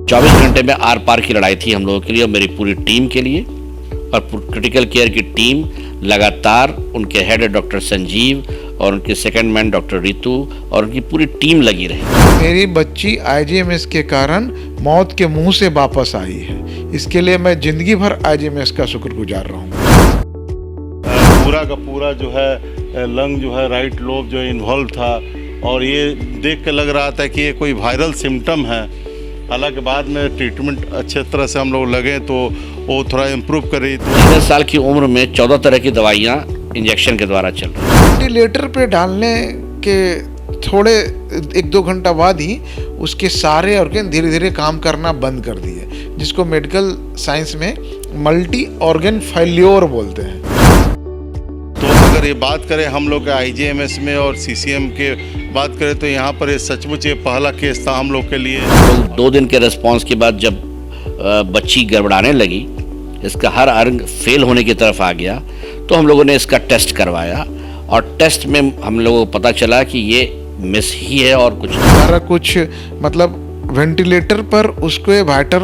24 घंटे में आर पार की लड़ाई थी हम लोगों के लिए और मेरी पूरी टीम के लिए। और क्रिटिकल केयर की टीम लगातार, उनके हेड डॉक्टर संजीव और उनके सेकंड मैन डॉक्टर रितु और उनकी पूरी टीम लगी रही। मेरी बच्ची आईजीएमएस के कारण मौत के मुंह से वापस आई है। इसके लिए मैं जिंदगी भर आईजीएमएस का शुक्रगुजार रहूँगा। पूरा का पूरा जो है लंग जो है राइट लोब जो इन्वॉल्व था और ये देख के लग रहा था कि ये कोई वायरल सिम्टम है। हालांकि बाद में ट्रीटमेंट अच्छे तरह से हम लोग लगे तो वो थोड़ा इम्प्रूव कर रही। 10 साल की उम्र में 14 तरह की दवाइयाँ इंजेक्शन के द्वारा चल रही। वेंटिलेटर पे डालने के थोड़े 1-2 घंटा बाद ही उसके सारे ऑर्गन धीरे धीरे काम करना बंद कर दिए, जिसको मेडिकल साइंस में मल्टी ऑर्गन फेल्योर बोलते हैं। तो अगर ये बात करें हम लोग के आईजीएमएस में और सीसीएम के बात करें तो यहाँ पर ये सचमुच ये पहला केस था हम लोग के लिए। तो 2 दिन के रिस्पांस के बाद जब बच्ची गड़बड़ाने लगी, इसका हर अंग फेल होने की तरफ आ गया, तो हम लोगों ने इसका टेस्ट करवाया और टेस्ट में हम लोगों को पता चला कि ये मिस ही है और कुछ सारा कुछ मतलब वेंटिलेटर पर उसके वाइटल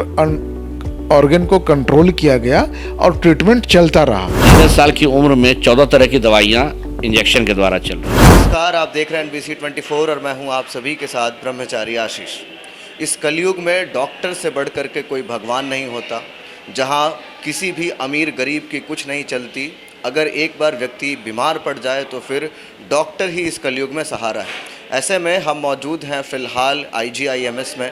ऑर्गन को कंट्रोल किया गया और ट्रीटमेंट चलता रहा। 10 साल की उम्र में 14 तरह की दवाइयाँ इंजेक्शन के द्वारा चल रही। नमस्कार, आप देख रहे हैं NBC 24 और मैं हूं आप सभी के साथ ब्रह्मचारी आशीष। इस कलयुग में डॉक्टर से बढ़ कर के कोई भगवान नहीं होता, जहां किसी भी अमीर गरीब की कुछ नहीं चलती। अगर एक बार व्यक्ति बीमार पड़ जाए तो फिर डॉक्टर ही इस कलयुग में सहारा है। ऐसे में हम मौजूद हैं फ़िलहाल IGIMS में,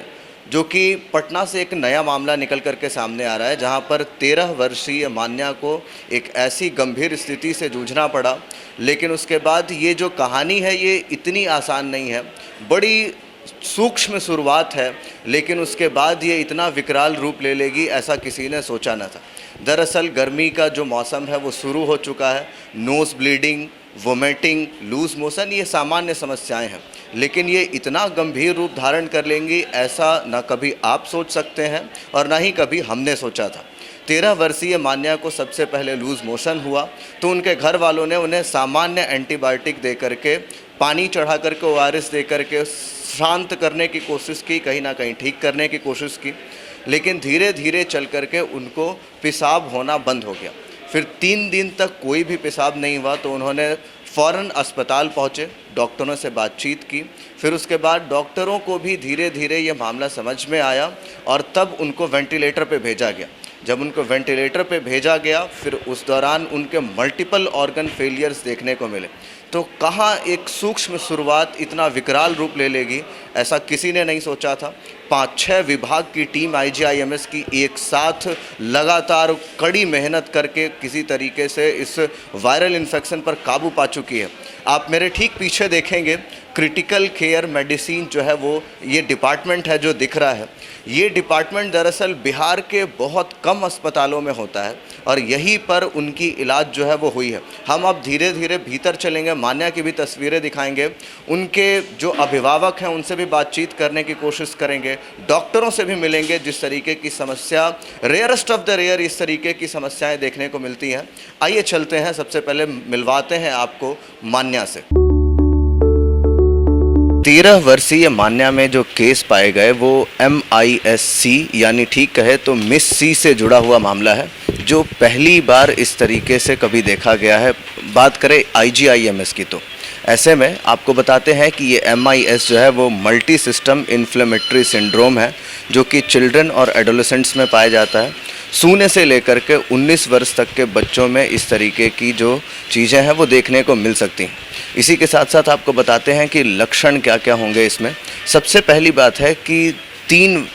जो कि पटना से एक नया मामला निकल कर के सामने आ रहा है, जहां पर 13 वर्षीय मान्या को एक ऐसी गंभीर स्थिति से जूझना पड़ा। लेकिन उसके बाद ये जो कहानी है ये इतनी आसान नहीं है, बड़ी सूक्ष्म शुरुआत है, लेकिन उसके बाद ये इतना विकराल रूप ले लेगी ऐसा किसी ने सोचा न था। दरअसल गर्मी का जो मौसम है वो शुरू हो चुका है। Nose bleeding, vomiting, loose motion ये सामान्य समस्याएं हैं, लेकिन ये इतना गंभीर रूप धारण कर लेंगी ऐसा ना कभी आप सोच सकते हैं और ना ही कभी हमने सोचा था। 13 वर्षीय मान्या को सबसे पहले लूज़ मोशन हुआ तो उनके घर वालों ने उन्हें सामान्य एंटीबायोटिक दे करके, पानी चढ़ा करके, ORS दे करके शांत करने की कोशिश की, कहीं ना कहीं ठीक करने की कोशिश की। लेकिन धीरे धीरे चल करके उनको पेशाब होना बंद हो गया। फिर 3 दिन तक कोई भी पेशाब नहीं हुआ तो उन्होंने फ़ौरन अस्पताल पहुँचे, डॉक्टरों से बातचीत की। फिर उसके बाद डॉक्टरों को भी धीरे धीरे ये मामला समझ में आया और तब उनको वेंटिलेटर पे भेजा गया। जब उनको वेंटिलेटर पे भेजा गया फिर उस दौरान उनके मल्टीपल ऑर्गन फेलियर्स देखने को मिले। तो कहाँ एक सूक्ष्म शुरुआत इतना विकराल रूप ले लेगी ऐसा किसी ने नहीं सोचा था। 5-6 विभाग की टीम IGIMS की एक साथ लगातार कड़ी मेहनत करके किसी तरीके से इस वायरल इन्फेक्शन पर काबू पा चुकी है। आप मेरे ठीक पीछे देखेंगे क्रिटिकल केयर मेडिसिन जो है वो ये डिपार्टमेंट है जो दिख रहा है। ये डिपार्टमेंट दरअसल बिहार के बहुत कम अस्पतालों में होता है और यहीं पर उनकी इलाज जो है वो हुई है। हम अब धीरे धीरे भीतर चलेंगे, मान्या की भी तस्वीरें दिखाएंगे, उनके जो अभिभावक हैं उनसे भी बातचीत करने की कोशिश करेंगे, डॉक्टरों से भी मिलेंगे। जिस तरीके की समस्या रेयरेस्ट ऑफ द रेयर इस तरीके की समस्याएं देखने को मिलती हैं। आइए चलते हैं, सबसे पहले मिलवाते हैं आपको मान्या से। 13 वर्षीय मान्या में जो केस पाए गए वो MIS-C यानी ठीक कहे तो मिस सी से जुड़ा हुआ मामला है, जो पहली बार इस तरीके से कभी देखा गया है। बात करें IGIMS की तो ऐसे में आपको बताते हैं कि ये MIS जो है वो मल्टी सिस्टम इन्फ्लेमेटरी सिंड्रोम है, जो कि चिल्ड्रन और एडोलेसेंट्स में पाया जाता है। शून्य से लेकर के 19 वर्ष तक के बच्चों में इस तरीके की जो चीज़ें हैं वो देखने को मिल सकती हैं। इसी के साथ साथ आपको बताते हैं कि लक्षण क्या क्या होंगे इसमें। सबसे पहली बात है कि 3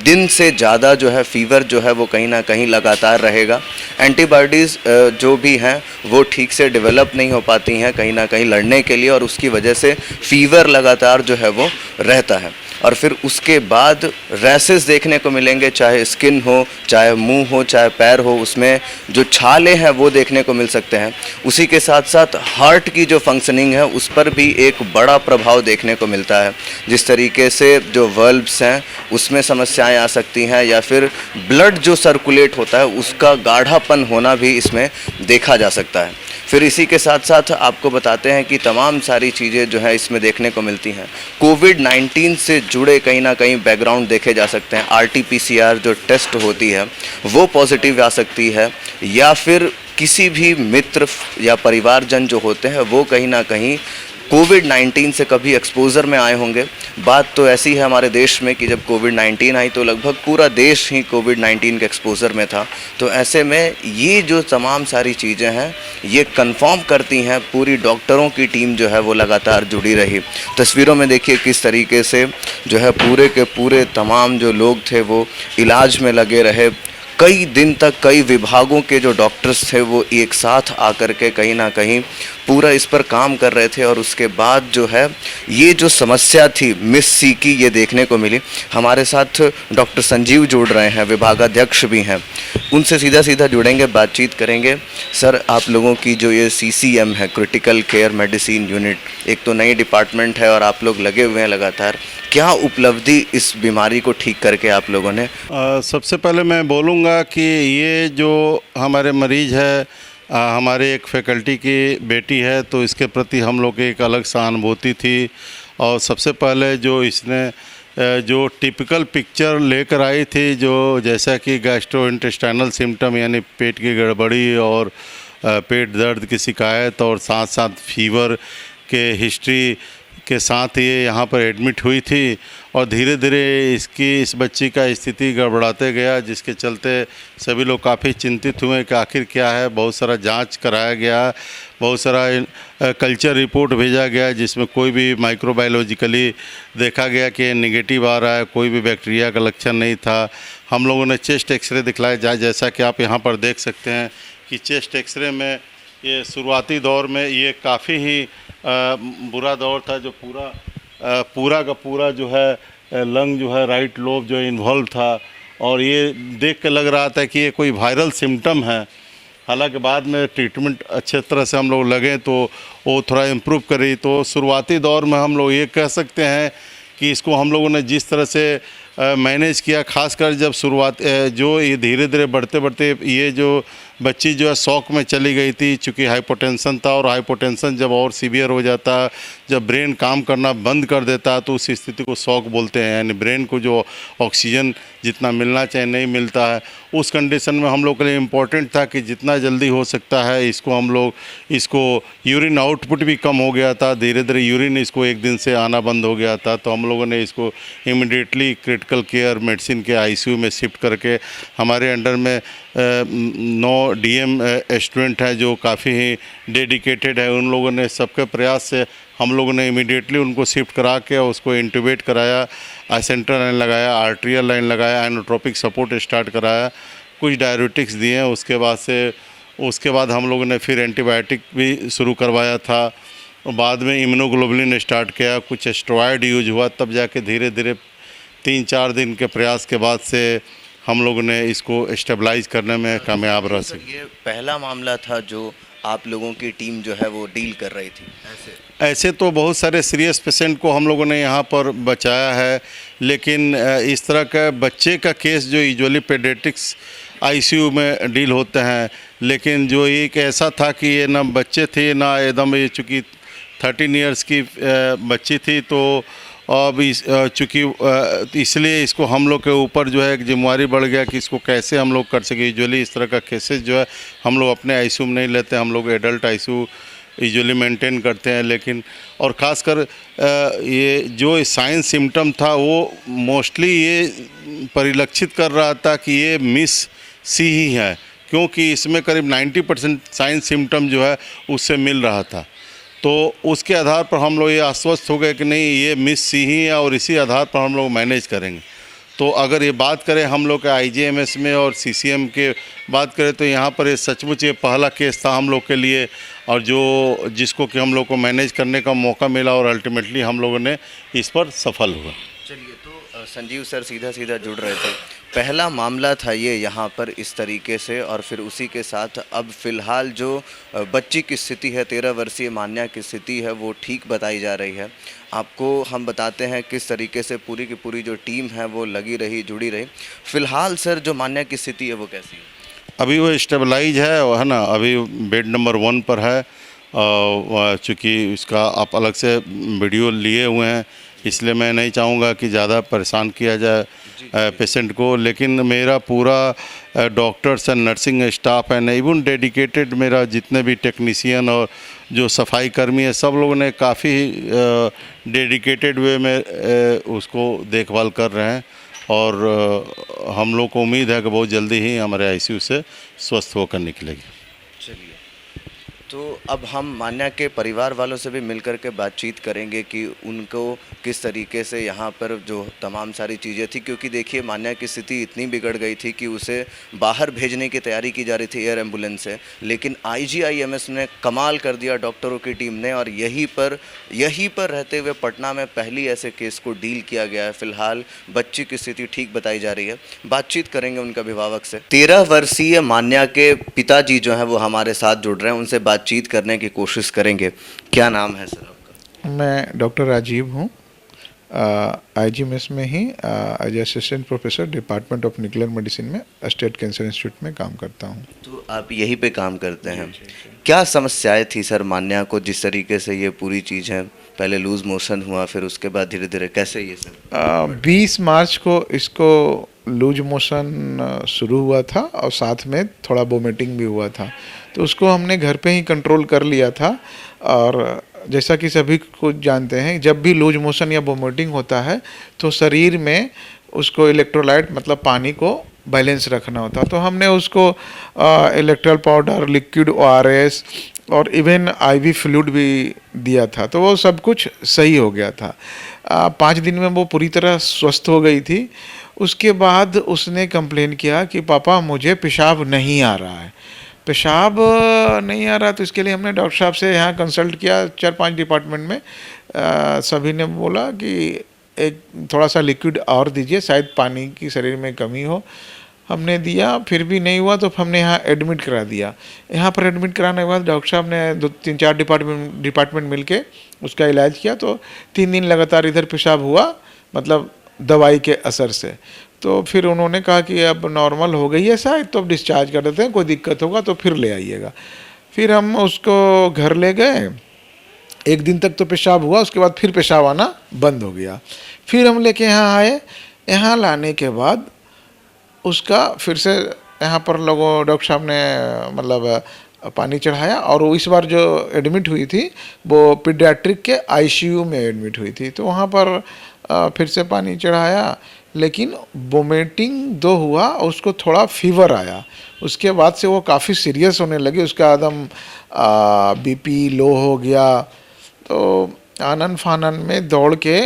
दिन से ज़्यादा जो है फीवर जो है वो कहीं ना कहीं लगातार रहेगा। एंटीबॉडीज़ जो भी हैं वो ठीक से डेवलप नहीं हो पाती हैं कहीं ना कहीं लड़ने के लिए, और उसकी वजह से फीवर लगातार जो है वो रहता है। और फिर उसके बाद रैसेस देखने को मिलेंगे, चाहे स्किन हो, चाहे मुंह हो, चाहे पैर हो, उसमें जो छाले हैं वो देखने को मिल सकते हैं। उसी के साथ साथ हार्ट की जो फंक्शनिंग है उस पर भी एक बड़ा प्रभाव देखने को मिलता है। जिस तरीके से जो वल्व्स हैं उसमें समस्याएं आ सकती हैं, या फिर ब्लड जो सर्कुलेट होता है उसका गाढ़ापन होना भी इसमें देखा जा सकता है। फिर इसी के साथ साथ आपको बताते हैं कि तमाम सारी चीज़ें जो है इसमें देखने को मिलती हैं। कोविड-19 से जुड़े कहीं ना कहीं बैकग्राउंड देखे जा सकते हैं। RT-PCR जो टेस्ट होती है वो पॉजिटिव आ सकती है, या फिर किसी भी मित्र या परिवारजन जो होते हैं वो कहीं ना कहीं कोविड-19 से कभी एक्सपोज़र में आए होंगे। बात तो ऐसी है हमारे देश में कि जब कोविड-19 आई तो लगभग पूरा देश ही कोविड-19 के एक्सपोज़र में था। तो ऐसे में ये जो तमाम सारी चीज़ें हैं ये कंफर्म करती हैं, पूरी डॉक्टरों की टीम जो है वो लगातार जुड़ी रही। तस्वीरों में देखिए किस तरीके से जो है पूरे के पूरे तमाम जो लोग थे वो इलाज में लगे रहे। कई दिन तक कई विभागों के जो डॉक्टर्स थे वो एक साथ आकर के कहीं ना कहीं पूरा इस पर काम कर रहे थे। और उसके बाद जो है ये जो समस्या थी मिस सी की ये देखने को मिली। हमारे साथ डॉक्टर संजीव जुड़ रहे हैं, विभागाध्यक्ष भी हैं, उनसे सीधा सीधा जुड़ेंगे, बातचीत करेंगे। सर, आप लोगों की जो ये CCM है, क्रिटिकल केयर मेडिसिन यूनिट, एक तो नई डिपार्टमेंट है और आप लोग लगे हुए हैं लगातार, क्या उपलब्धि इस बीमारी को ठीक करके आप लोगों ने? सबसे पहले मैं बोलूँगा कि ये जो हमारे मरीज़ है हमारे एक फैकल्टी की बेटी है, तो इसके प्रति हम लोग की एक अलग सहानुभूति थी। और सबसे पहले जो इसने जो टिपिकल पिक्चर लेकर आई थी, जो जैसा कि गैस्ट्रोइंटेस्टाइनल सिम्टम यानी पेट की गड़बड़ी और पेट दर्द की शिकायत और साथ साथ फीवर के हिस्ट्री के साथ ये यहाँ पर एडमिट हुई थी। और धीरे धीरे इस बच्ची का स्थिति गड़बड़ाते गया, जिसके चलते सभी लोग काफ़ी चिंतित हुए कि आखिर क्या है। बहुत सारा जांच कराया गया, बहुत सारा कल्चर रिपोर्ट भेजा गया जिसमें कोई भी माइक्रोबायोलॉजिकली देखा गया कि नेगेटिव आ रहा है, कोई भी बैक्टीरिया का लक्षण नहीं था। हम लोगों ने चेस्ट एक्सरे दिखलाया, जैसा कि आप यहाँ पर देख सकते हैं कि चेस्ट एक्सरे में ये शुरुआती दौर में ये काफ़ी ही बुरा दौर था, जो पूरा का पूरा जो है लंग जो है राइट लोब जो इन्वॉल्व था। और ये देख के लग रहा था कि ये कोई वायरल सिम्टम है। हालांकि बाद में ट्रीटमेंट अच्छे तरह से हम लोग लगे तो वो थोड़ा इम्प्रूव करी। तो शुरुआती दौर में हम लोग ये कह सकते हैं कि इसको हम लोगों ने जिस तरह से मैनेज किया, खासकर जब शुरुआत जो ये धीरे धीरे बढ़ते बढ़ते ये जो बच्ची जो है शॉक में चली गई थी, चूँकि हाइपोटेंशन था। और हाइपोटेंशन जब और सीवियर हो जाता, जब ब्रेन काम करना बंद कर देता तो उस स्थिति को शॉक बोलते हैं, यानी ब्रेन को जो ऑक्सीजन जितना मिलना चाहिए नहीं मिलता है। उस कंडीशन में हम लोग के लिए इम्पोर्टेंट था कि जितना जल्दी हो सकता है इसको यूरिन आउटपुट भी कम हो गया था, धीरे धीरे यूरिन इसको एक दिन से आना बंद हो गया था। तो हम लोगों ने इसको इमिडिएटली क्रिटिकल केयर मेडिसिन के ICU में शिफ्ट करके, हमारे अंडर में 9 DM स्टूडेंट हैं जो काफ़ी ही डेडिकेटेड है। उन लोगों ने सबके प्रयास से हम लोगों ने इमीडिएटली उनको शिफ्ट करा के उसको इंट्यूबेट कराया, सेंट्रल लाइन लगाया, आर्टेरियल लाइन लगाया, एनोट्रोपिक सपोर्ट स्टार्ट कराया, कुछ डायरेटिक्स दिए। उसके बाद हम लोगों ने फिर एंटीबायोटिक भी शुरू करवाया था। बाद में इम्यूनोग्लोबुलिन स्टार्ट किया, कुछ स्टेरॉयड यूज हुआ, तब जाके धीरे धीरे 3-4 दिन के प्रयास के बाद से हम लोगों ने इसको स्टेबलाइज करने में कामयाब रह सके। ये पहला मामला था जो आप लोगों की टीम जो है वो डील कर रही थी? ऐसे तो बहुत सारे सीरियस पेशेंट को हम लोगों ने यहाँ पर बचाया है, लेकिन इस तरह का बच्चे का केस जो यूजुअली पेडियाट्रिक्स ICU में डील होते हैं, लेकिन जो एक ऐसा था कि ये ना बच्चे थे ना एकदम, ये चूँकि 13 इयर्स की बच्ची थी, तो अब चूँकि इसलिए इसको हम लोग के ऊपर जो है एक जिम्मेवारी बढ़ गया कि इसको कैसे हम लोग कर सके। यूजुअली इस तरह का केसेस जो है हम लोग अपने ICU में नहीं लेते, हम लोग एडल्ट ICU यूजुअली मेंटेन करते हैं। लेकिन और ख़ासकर ये जो साइन सिम्टम था वो मोस्टली ये परिलक्षित कर रहा था कि ये मिस सी ही है, क्योंकि इसमें करीब 90% साइन सिम्टम जो है उससे मिल रहा था। तो उसके आधार पर हम लोग ये आश्वस्त हो गए कि नहीं, ये मिस सी ही है और इसी आधार पर हम लोग मैनेज करेंगे। तो अगर ये बात करें हम लोग के IJMS में और CCM के बात करें तो यहाँ पर ये सचमुच ये पहला केस था हम लोग के लिए, और जिसको कि हम लोग को मैनेज करने का मौका मिला और अल्टीमेटली हम लोगों ने इस पर सफल हुआ। चलिए, तो संजीव सर सीधा सीधा जुड़ रहे थे, पहला मामला था ये यहाँ पर इस तरीके से, और फिर उसी के साथ अब फ़िलहाल जो बच्ची की स्थिति है, 13 वर्षीय मान्या की स्थिति है, वो ठीक बताई जा रही है। आपको हम बताते हैं किस तरीके से पूरी की पूरी जो टीम है वो लगी रही, जुड़ी रही। फ़िलहाल सर जो मान्या की स्थिति है वो कैसी है? अभी वो स्टेबलाइज है ना, अभी बेड नंबर 1 पर है। चूँकि इसका आप अलग से वीडियो लिए हुए हैं, इसलिए मैं नहीं चाहूँगा कि ज़्यादा परेशान किया जाए पेशेंट को। लेकिन मेरा पूरा doctors and nursing staff and even dedicated मेरा जितने भी टेक्नीशियन और जो सफाई कर्मी है, सब लोगों ने काफ़ी डेडिकेटेड वे में उसको देखभाल कर रहे हैं। और हम लोग को उम्मीद है कि बहुत जल्दी ही हमारे आईसीयू से स्वस्थ होकर निकलेगी। चलिए, तो अब हम मान्या के परिवार वालों से भी मिलकर के बातचीत करेंगे कि उनको किस तरीके से यहाँ पर जो तमाम सारी चीज़ें थी, क्योंकि देखिए मान्या की स्थिति इतनी बिगड़ गई थी कि उसे बाहर भेजने की तैयारी की जा रही थी एयर एम्बुलेंस से, लेकिन IGIMS ने कमाल कर दिया डॉक्टरों की टीम ने, और यहीं पर रहते हुए पटना में पहली ऐसे केस को डील किया गया है। फिलहाल बच्ची की स्थिति ठीक बताई जा रही है। बातचीत करेंगे उनके अभिभावक से। 13 वर्षीय मान्या के पिताजी जो हैं वो हमारे साथ जुड़ रहे हैं, उनसे बातचीत करने की कोशिश करेंगे। क्या नाम है सर आपका? मैं डॉक्टर राजीव हूँ, IGMS में ही as assistant professor department of nuclear medicine में स्टेट कैंसर इंस्टीट्यूट में काम करता हूँ। तो आप यहीं पे काम करते हैं। क्या समस्याएं थी सर मान्या को, जिस तरीके से ये पूरी चीज़ है, पहले लूज मोशन हुआ, फिर उसके बाद धीरे धीरे कैसे ये सर? 20 मार्च को इसको लूज मोशन शुरू हुआ था और साथ में थोड़ा वोमिटिंग भी हुआ था, तो उसको हमने घर पे ही कंट्रोल कर लिया था। और जैसा कि सभी कुछ जानते हैं, जब भी लूज मोशन या वोमिटिंग होता है तो शरीर में उसको इलेक्ट्रोलाइट मतलब पानी को बैलेंस रखना होता है। तो हमने उसको इलेक्ट्रल पाउडर, लिक्विड ORS और इवन IV फ्लूइड भी दिया था, तो वो सब कुछ सही हो गया था। 5 दिन में वो पूरी तरह स्वस्थ हो गई थी। उसके बाद उसने कंप्लेन किया कि पापा मुझे पेशाब नहीं आ रहा है, पेशाब नहीं आ रहा। तो इसके लिए हमने डॉक्टर साहब से यहाँ कंसल्ट किया, 4-5 डिपार्टमेंट में। सभी ने बोला कि एक थोड़ा सा लिक्विड और दीजिए, शायद पानी की शरीर में कमी हो। हमने दिया, फिर भी नहीं हुआ, तो हमने यहाँ एडमिट करा दिया। यहाँ पर एडमिट कराने के बाद डॉक्टर साहब ने 2-3-4 डिपार्टमेंट मिलके उसका इलाज किया। तो 3 दिन लगातार इधर पेशाब हुआ, मतलब दवाई के असर से। तो फिर उन्होंने कहा कि अब नॉर्मल हो गई है शायद, तो अब डिस्चार्ज कर देते हैं, कोई दिक्कत होगा तो फिर ले आइएगा। फिर हम उसको घर ले गए। 1 दिन तक तो पेशाब हुआ, उसके बाद फिर पेशाब आना बंद हो गया। फिर हम लेके यहाँ आए। यहाँ लाने के बाद उसका फिर से यहाँ पर लोगों डॉक्टर साहब ने मतलब पानी चढ़ाया, और इस बार जो एडमिट हुई थी वो पीडियाट्रिक के ICU में एडमिट हुई थी। तो वहाँ पर फिर से पानी चढ़ाया, लेकिन वोमिटिंग 2 हुआ और उसको थोड़ा फीवर आया। उसके बाद से वो काफ़ी सीरियस होने लगी, उसका एकदम BP लो हो गया। तो आनन फानन में दौड़ के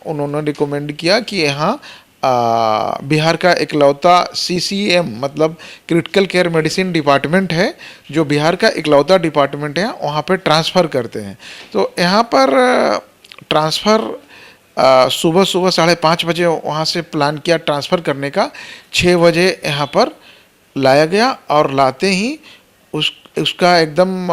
उन्होंने रिकमेंड किया कि यहाँ बिहार का इकलौता CCM मतलब क्रिटिकल केयर मेडिसिन डिपार्टमेंट है, जो बिहार का इकलौता डिपार्टमेंट है, वहाँ पे ट्रांसफ़र करते हैं। तो यहाँ पर ट्रांसफ़र सुबह 5:30 बजे वहाँ से प्लान किया ट्रांसफ़र करने का। 6 बजे यहाँ पर लाया गया, और लाते ही उसका एकदम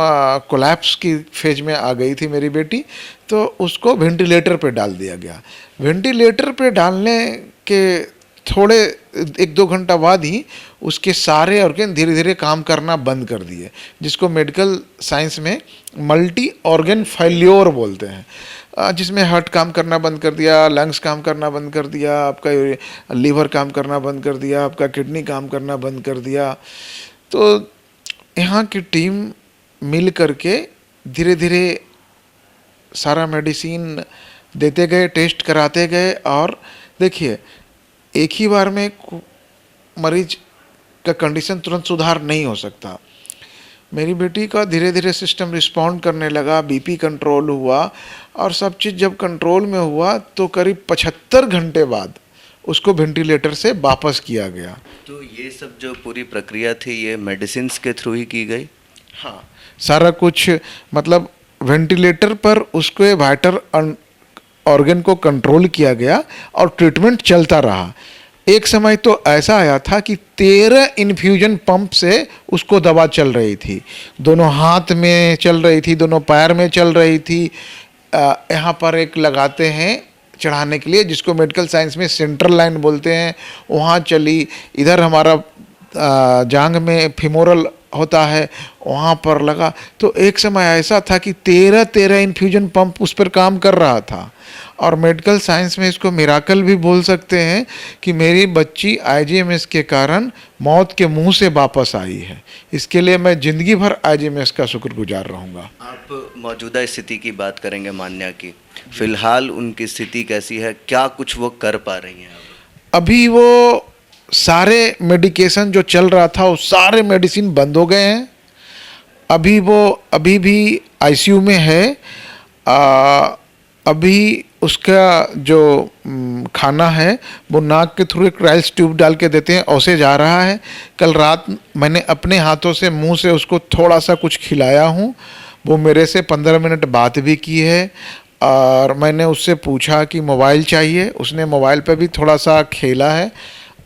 कोलैप्स की फेज में आ गई थी मेरी बेटी। तो उसको वेंटिलेटर पे डाल दिया गया। वेंटिलेटर पे डालने के थोड़े 1-2 घंटा बाद ही उसके सारे ऑर्गन धीरे धीरे काम करना बंद कर दिए, जिसको मेडिकल साइंस में मल्टी ऑर्गन फेल्योर बोलते हैं, जिसमें हार्ट काम करना बंद कर दिया, लंग्स काम करना बंद कर दिया, आपका लीवर काम करना बंद कर दिया, आपका किडनी काम करना बंद कर दिया। तो यहाँ की टीम मिल करके धीरे धीरे सारा मेडिसिन देते गए, टेस्ट कराते गए। और देखिए, एक ही बार में मरीज का कंडीशन तुरंत सुधार नहीं हो सकता। मेरी बेटी का धीरे धीरे सिस्टम रिस्पॉन्ड करने लगा, BP कंट्रोल हुआ, और सब चीज़ जब कंट्रोल में हुआ तो करीब 75 घंटे बाद उसको वेंटिलेटर से वापस किया गया। तो ये सब जो पूरी प्रक्रिया थी ये मेडिसिन के थ्रू ही की गई? हाँ, सारा कुछ मतलब वेंटिलेटर पर उसके वाइटल ऑर्गन को कंट्रोल किया गया और ट्रीटमेंट चलता रहा। एक समय तो ऐसा आया था कि 13 इन्फ्यूजन पंप से उसको दवा चल रही थी, दोनों हाथ में चल रही थी, दोनों पैर में चल रही थी। यहाँ पर एक लगाते हैं चढ़ाने के लिए, जिसको मेडिकल साइंस में सेंट्रल लाइन बोलते हैं, वहाँ चली। इधर हमारा जांघ में फिमोरल होता है वहाँ पर लगा। तो एक समय ऐसा था कि 13 इन्फ्यूजन पंप उस पर काम कर रहा था। और मेडिकल साइंस में इसको मिराकल भी बोल सकते हैं कि मेरी बच्ची आईजीएमएस के कारण मौत के मुंह से वापस आई है। इसके लिए मैं ज़िंदगी भर आईजीएमएस का शुक्रगुजार रहूँगा। आप मौजूदा स्थिति की बात करेंगे मान्या की, फिलहाल उनकी स्थिति कैसी है, क्या कुछ वो कर पा रही हैं अब? अभी वो सारे मेडिकेशन जो चल रहा था वो सारे मेडिसिन बंद हो गए हैं। अभी भी आईसीयू में है। अभी उसका जो खाना है वो नाक के थ्रू एक राइल्स ट्यूब डाल के देते हैं, औसे जा रहा है। कल रात मैंने अपने हाथों से मुंह से उसको थोड़ा सा कुछ खिलाया हूँ। वो मेरे से 15 मिनट बात भी की है। और मैंने उससे पूछा कि मोबाइल चाहिए, उसने मोबाइल पे भी थोड़ा सा खेला है।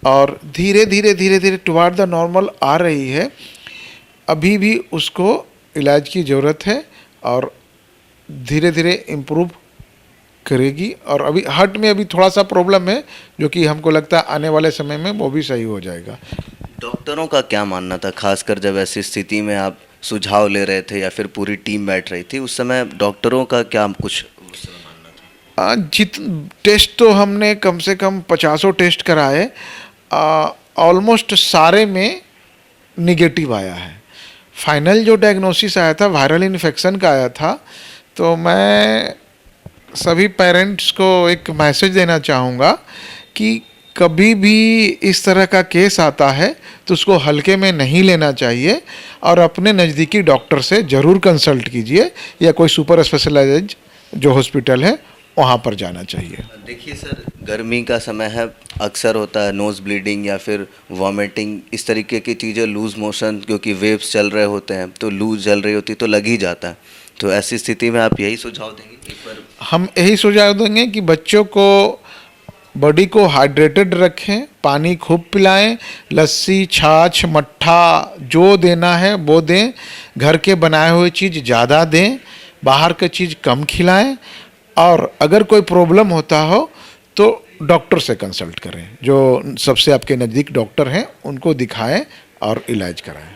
और धीरे धीरे टुवार्ड द नॉर्मल आ रही है। अभी भी उसको इलाज की ज़रूरत है और धीरे धीरे इम्प्रूव करेगी। और अभी हार्ट में अभी थोड़ा सा प्रॉब्लम है जो कि हमको लगता है आने वाले समय में वो भी सही हो जाएगा। डॉक्टरों का क्या मानना था, खासकर जब ऐसी स्थिति में आप सुझाव ले रहे थे या फिर पूरी टीम बैठ रही थी, उस समय डॉक्टरों का क्या कुछ उस समय मानना था? टेस्ट तो हमने कम से कम 50 टेस्ट कराए। ऑलमोस्ट सारे में निगेटिव आया है। फाइनल जो डायग्नोसिस आया था वायरल इन्फेक्शन का आया था। तो मैं सभी पेरेंट्स को एक मैसेज देना चाहूँगा कि कभी भी इस तरह का केस आता है तो उसको हल्के में नहीं लेना चाहिए और अपने नज़दीकी डॉक्टर से ज़रूर कंसल्ट कीजिए या कोई सुपर स्पेशलाइज्ड जो हॉस्पिटल है वहाँ पर जाना चाहिए। देखिए सर, गर्मी का समय है, अक्सर होता है नोज़ ब्लीडिंग या फिर वॉमिटिंग, इस तरीके की चीज़ें, लूज़ मोशन, क्योंकि वेव्स चल रहे होते हैं तो लूज चल रही होती तो लग ही जाता है। तो ऐसी स्थिति में आप यही सुझाव देंगे? हम यही सुझाव देंगे कि बच्चों को बॉडी को हाइड्रेटेड रखें, पानी खूब पिलाएं, लस्सी, छाछ, मट्ठा जो देना है वो दें, घर के बनाए हुए चीज़ ज़्यादा दें, बाहर की चीज़ कम खिलाएं। और अगर कोई प्रॉब्लम होता हो तो डॉक्टर से कंसल्ट करें, जो सबसे आपके नज़दीक डॉक्टर हैं उनको दिखाएं और इलाज कराएं।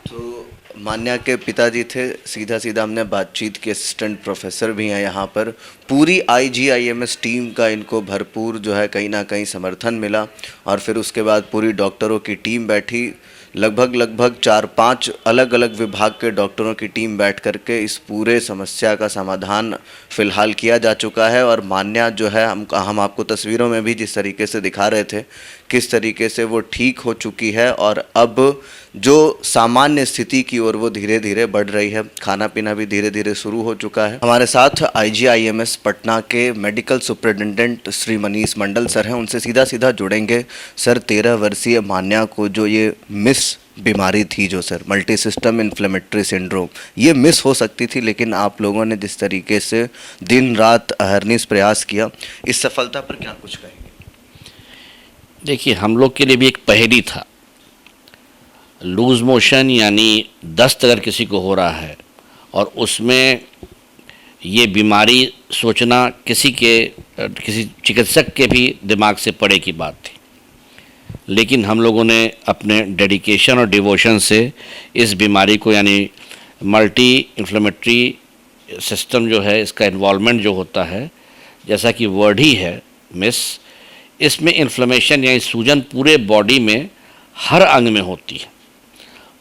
तो मान्या के पिताजी थे, सीधा हमने बातचीत की, असिस्टेंट प्रोफेसर भी हैं यहाँ पर। पूरी IGIMS टीम का इनको भरपूर जो है कहीं ना कहीं समर्थन मिला और फिर उसके बाद पूरी डॉक्टरों की टीम बैठी। लगभग 4-5 अलग अलग विभाग के डॉक्टरों की टीम बैठ करके इस पूरे समस्या का समाधान फ़िलहाल किया जा चुका है। और मान्या जो है हम आपको तस्वीरों में भी जिस तरीके से दिखा रहे थे किस तरीके से वो ठीक हो चुकी है और अब जो सामान्य स्थिति की ओर वो धीरे धीरे बढ़ रही है। खाना पीना भी धीरे धीरे शुरू हो चुका है। हमारे साथ IGIMS पटना के medical superintendent Shri Manish Mandal sir हैं, उनसे सीधा जुड़ेंगे। सर, 13 वर्षीय मान्या को जो ये मिस बीमारी थी, जो sir multi system inflammatory syndrome, ये मिस हो सकती थी, लेकिन आप लोगों ने जिस तरीके से दिन रात अहरनिश प्रयास किया, इस सफलता पर क्या कुछ कहेंगे? देखिए, हम लोग के लिए भी एक पहेली था। लूज मोशन यानी दस्त अगर किसी को हो रहा है और उसमें ये बीमारी सोचना किसी चिकित्सक के भी दिमाग से परे की बात थी। लेकिन हम लोगों ने अपने डेडिकेशन और डिवोशन से इस बीमारी को, यानी मल्टी इन्फ्लेमेटरी सिस्टम जो है, इसका इन्वॉल्वमेंट जो होता है, जैसा कि वर्ड ही है मिस, इसमें इन्फ्लेमेशन यानी सूजन पूरे बॉडी में हर अंग में होती है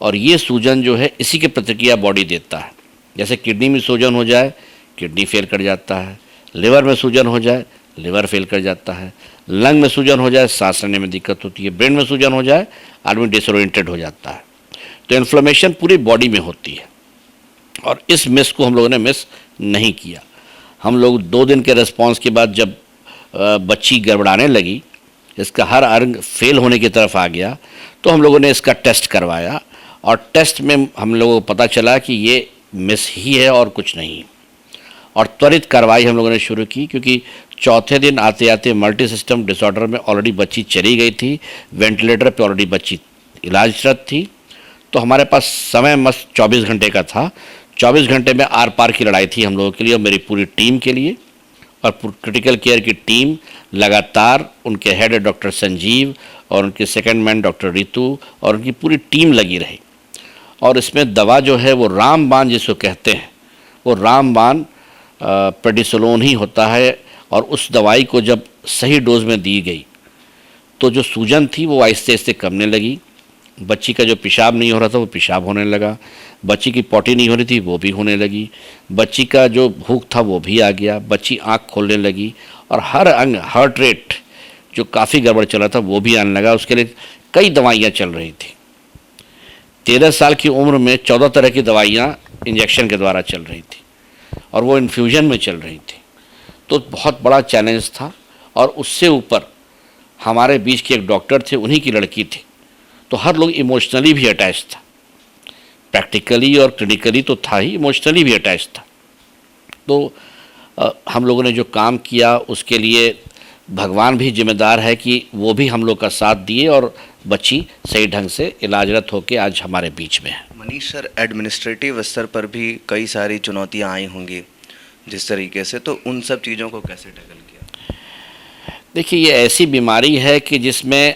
और ये सूजन जो है इसी की प्रतिक्रिया बॉडी देता है। जैसे किडनी में सूजन हो जाए, किडनी फेल कर जाता है, लिवर में सूजन हो जाए, लिवर फेल कर जाता है, लंग में सूजन हो जाए, सांस लेने में दिक्कत होती है, ब्रेन में सूजन हो जाए, आदमी डिसोरिएंटेड हो जाता है। तो इन्फ्लेमेशन पूरी बॉडी में होती है और इस मिस को हम लोगों ने मिस नहीं किया। हम लोग 2 दिन के रिस्पॉन्स के बाद जब बच्ची गड़बड़ाने लगी, इसका हर अंग फेल होने की तरफ आ गया, तो हम लोगों ने इसका टेस्ट करवाया और टेस्ट में हम लोगों को पता चला कि ये मिस ही है और कुछ नहीं। और त्वरित कार्रवाई हम लोगों ने शुरू की, क्योंकि चौथे दिन आते आते मल्टी सिस्टम डिसऑर्डर में ऑलरेडी बच्ची चली गई थी, वेंटिलेटर पे ऑलरेडी बच्ची इलाजरत थी। तो हमारे पास समय मस्त 24 घंटे का था। 24 घंटे में आर पार की लड़ाई थी हम लोगों के लिए और मेरी पूरी टीम के लिए। और क्रिटिकल केयर की टीम लगातार, उनके हेड डॉक्टर संजीव और उनके सेकंड मैन डॉक्टर रितु और उनकी पूरी टीम लगी रही। और इसमें दवा जो है वो रामबाण जिसको कहते हैं, वो रामबाण प्रेडिसोलोन ही होता है। और उस दवाई को जब सही डोज में दी गई तो जो सूजन थी वो आहिस्ते आहिस्ते कमने लगी। बच्ची का जो पेशाब नहीं हो रहा था वो पेशाब होने लगा, बच्ची की पॉटी नहीं हो रही थी वो भी होने लगी, बच्ची का जो भूख था वो भी आ गया, बच्ची आँख खोलने लगी और हर अंग, हार्ट रेट जो काफ़ी गड़बड़ चला था वो भी आने लगा। उसके लिए कई दवाइयाँ चल रही थी। 13 साल की उम्र में 14 तरह की दवाइयाँ इंजेक्शन के द्वारा चल रही थी और वो इन्फ्यूजन में चल रही थी। तो बहुत बड़ा चैलेंज था। और उससे ऊपर हमारे बीच के एक डॉक्टर थे, उन्हीं की लड़की थी, तो हर लोग इमोशनली भी अटैच था। प्रैक्टिकली और क्लिनिकली तो था ही, इमोशनली भी अटैच था। तो हम लोगों ने जो काम किया उसके लिए भगवान भी जिम्मेदार है कि वो भी हम लोग का साथ दिए और बच्ची सही ढंग से इलाजरत होकर आज हमारे बीच में है। मनीष सर, एडमिनिस्ट्रेटिव स्तर पर भी कई सारी चुनौतियां आई होंगी जिस तरीके से, तो उन सब चीज़ों को कैसे टैकल किया? देखिए, ये ऐसी बीमारी है कि जिसमें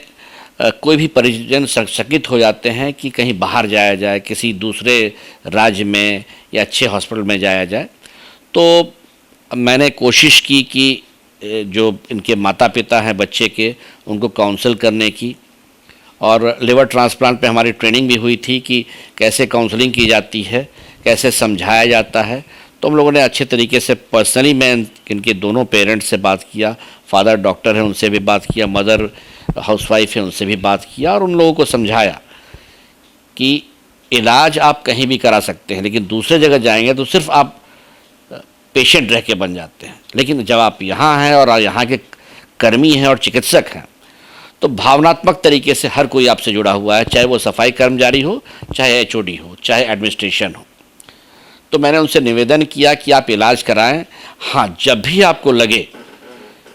कोई भी परिजन सचकित हो जाते हैं कि कहीं बाहर जाया जाए, किसी दूसरे राज्य में या अच्छे हॉस्पिटल में जाया जाए। तो मैंने कोशिश की कि जो इनके माता पिता हैं बच्चे के, उनको काउंसल करने की। और लिवर ट्रांसप्लांट पे हमारी ट्रेनिंग भी हुई थी कि कैसे काउंसलिंग की जाती है, कैसे समझाया जाता है। तो हम लोगों ने अच्छे तरीके से, पर्सनली मैं इनके दोनों पेरेंट्स से बात किया, फादर डॉक्टर हैं उनसे भी बात किया, मदर हाउसवाइफ है उनसे भी बात किया और उन लोगों को समझाया कि इलाज आप कहीं भी करा सकते हैं, लेकिन दूसरे जगह जाएंगे तो सिर्फ आप पेशेंट रह के बन जाते हैं। लेकिन जब आप यहाँ हैं और यहाँ के कर्मी हैं और चिकित्सक हैं, तो भावनात्मक तरीके से हर कोई आपसे जुड़ा हुआ है, चाहे वो सफाई कर्मचारी हो, चाहे HOD हो, चाहे एडमिनिस्ट्रेशन हो। तो मैंने उनसे निवेदन किया कि आप इलाज कराएं। हाँ, जब भी आपको लगे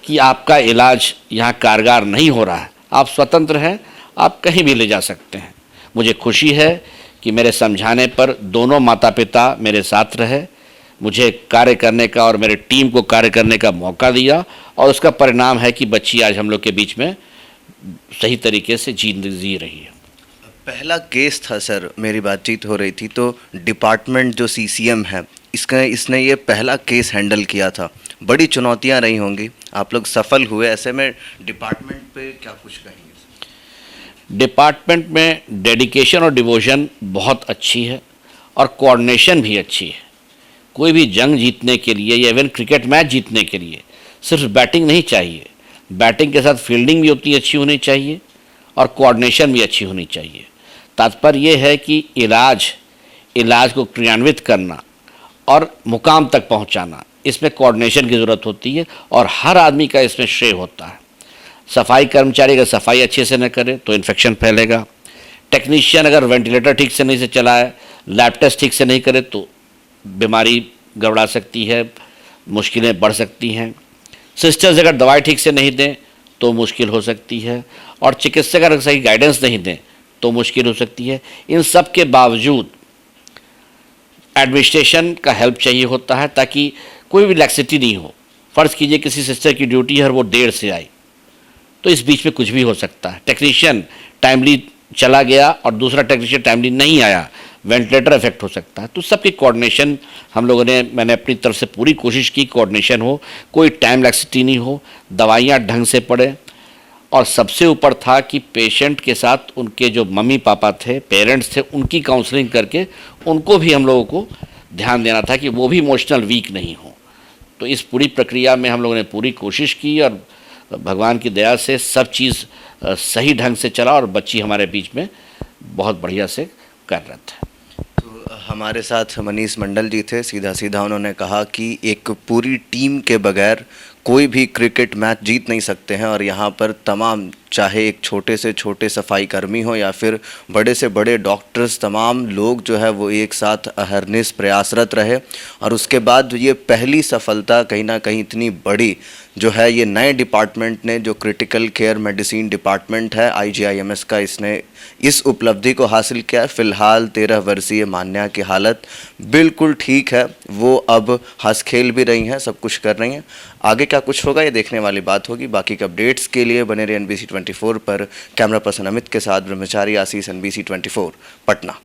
कि आपका इलाज यहाँ कारगर नहीं हो रहा है, आप स्वतंत्र हैं, आप कहीं भी ले जा सकते हैं। मुझे खुशी है कि मेरे समझाने पर दोनों माता पिता मेरे साथ रहे, मुझे कार्य करने का और मेरे टीम को कार्य करने का मौका दिया और उसका परिणाम है कि बच्ची आज हम लोग के बीच में सही तरीके से जी रही है। पहला केस था सर, मेरी बातचीत हो रही थी तो डिपार्टमेंट जो CCM है इसने ये पहला केस हैंडल किया था। बड़ी चुनौतियां रही होंगी, आप लोग सफल हुए, ऐसे में डिपार्टमेंट पे क्या कुछ कहेंगे? डिपार्टमेंट में डेडिकेशन और डिवोशन बहुत अच्छी है और कोऑर्डिनेशन भी अच्छी है। कोई भी जंग जीतने के लिए या इवन क्रिकेट मैच जीतने के लिए सिर्फ बैटिंग नहीं चाहिए, बैटिंग के साथ फील्डिंग भी उतनी अच्छी होनी चाहिए और कोऑर्डिनेशन भी अच्छी होनी चाहिए। तात्पर्य ये है कि इलाज को क्रियान्वित करना और मुकाम तक पहुंचाना, इसमें कोऑर्डिनेशन की ज़रूरत होती है और हर आदमी का इसमें श्रेय होता है। सफाई कर्मचारी अगर सफाई अच्छे से न करे तो इन्फेक्शन फैलेगा। टेक्नीशियन अगर वेंटिलेटर ठीक से नहीं से चलाए, लैब टेस्ट ठीक से नहीं करे तो बीमारी गड़बड़ा सकती है, मुश्किलें बढ़ सकती हैं। सिस्टर्स अगर दवाई ठीक से नहीं दें तो मुश्किल हो सकती है और चिकित्सक अगर सही गाइडेंस नहीं दें तो मुश्किल हो सकती है। इन सब के बावजूद एडमिनिस्ट्रेशन का हेल्प चाहिए होता है ताकि कोई भी लैक्सिटी नहीं हो। फ़र्ज़ कीजिए किसी सिस्टर की ड्यूटी है और वो देर से आई, तो इस बीच में कुछ भी हो सकता है। टेक्नीशियन टाइमली चला गया और दूसरा टेक्नीशियन टाइमली नहीं आया, वेंटिलेटर इफेक्ट हो सकता है। तो सबकी कोऑर्डिनेशन हम लोगों ने, मैंने अपनी तरफ से पूरी कोशिश की, कोऑर्डिनेशन हो, कोई टाइम लैक्सिटी नहीं हो, दवाइयाँ ढंग से पड़े और सबसे ऊपर था कि पेशेंट के साथ उनके जो मम्मी पापा थे, पेरेंट्स थे, उनकी काउंसलिंग करके उनको भी हम लोगों को ध्यान देना था कि वो भी इमोशनल वीक नहीं हो। तो इस पूरी प्रक्रिया में हम लोगों ने पूरी कोशिश की और भगवान की दया से सब चीज़ सही ढंग से चला और बच्ची हमारे बीच में बहुत बढ़िया से कार्यरत है। तो हमारे साथ मनीष मंडल जी थे। सीधा सीधा उन्होंने कहा कि एक पूरी टीम के बगैर कोई भी क्रिकेट मैच जीत नहीं सकते हैं और यहाँ पर तमाम, चाहे एक छोटे से छोटे सफाई कर्मी हो या फिर बड़े से बड़े डॉक्टर्स, तमाम लोग जो है वो एक साथ अहरनिश प्रयासरत रहे। और उसके बाद ये पहली सफलता कहीं ना कहीं इतनी बड़ी जो है ये नए डिपार्टमेंट ने, जो क्रिटिकल केयर मेडिसिन डिपार्टमेंट है IGIMS का, इसने इस उपलब्धि को हासिल किया। फ़िलहाल 13 वर्षीय मान्या की हालत बिल्कुल ठीक है, वो अब हंस खेल भी रही हैं, सब कुछ कर रही हैं। आगे क्या क्या कुछ होगा ये देखने वाली बात होगी। बाकी के अपडेट्स के लिए बने रहे NBC 24 पर। कैमरा पर्सन अमित के साथ ब्रह्मचारी आशीष, NBC 24 पटना।